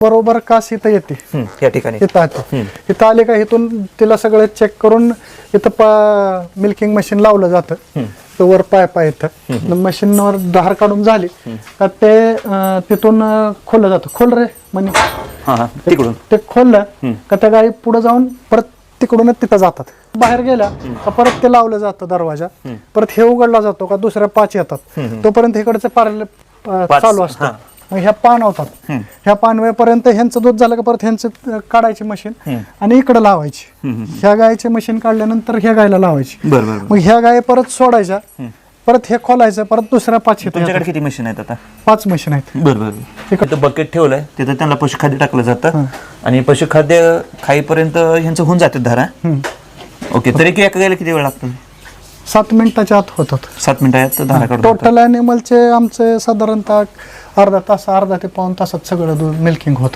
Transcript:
बरोबर कास इथं येते, या ठिकाणी इथं आते. इथं आले का इथून तिला सगळं चेक करून इथं मिल्किंग मशीन लावलं जातं. वर पायपा येतं, मशीनवर धार काढून झाली का ते तिथून खोललं जातं. खोल रे म्हणजे तिकडून ते खोललं का त्या गाई पुढे जाऊन परत तिकडूनच तिथं जातात. बाहेर गेल्या का परत ते लावलं जातं दरवाजा, परत हे उघडला जातो का दुसऱ्या 5 येतात, तोपर्यंत इकडचं चालू असतं. मग ह्या पान होतात, ह्या पानवेपर्यंत ह्यांचं दूध झालं का परत ह्यांचं काढायची मशीन आणि इकडे लावायची. ह्या गायची मशीन काढल्यानंतर ह्या गायला लावायची. मग ह्या गाय परत सोडायच्या, परत हे खोलायचं, परत दुसऱ्या 5 येतात. तुमच्याकडे किती मशीन आहेत आता? 5 मशीन आहेत. बरोबर. तिथं बकेट ठेवलंय, तिथं त्यांना पशुखाद्य टाकलं जातं आणि पशुखाद्य खाईपर्यंत ह्यांचं होऊन जाते धारा. ओके. तरी की एका गायला किती वेळ लागतो? 7 मिनिटाच्या आत होतात. 7 मिनिटात धारा काढून टोटल ॲनिमलचे आमचे साधारणतः अर्धा ते पाऊण तासात सगळं दूध मिल्किंग होतं.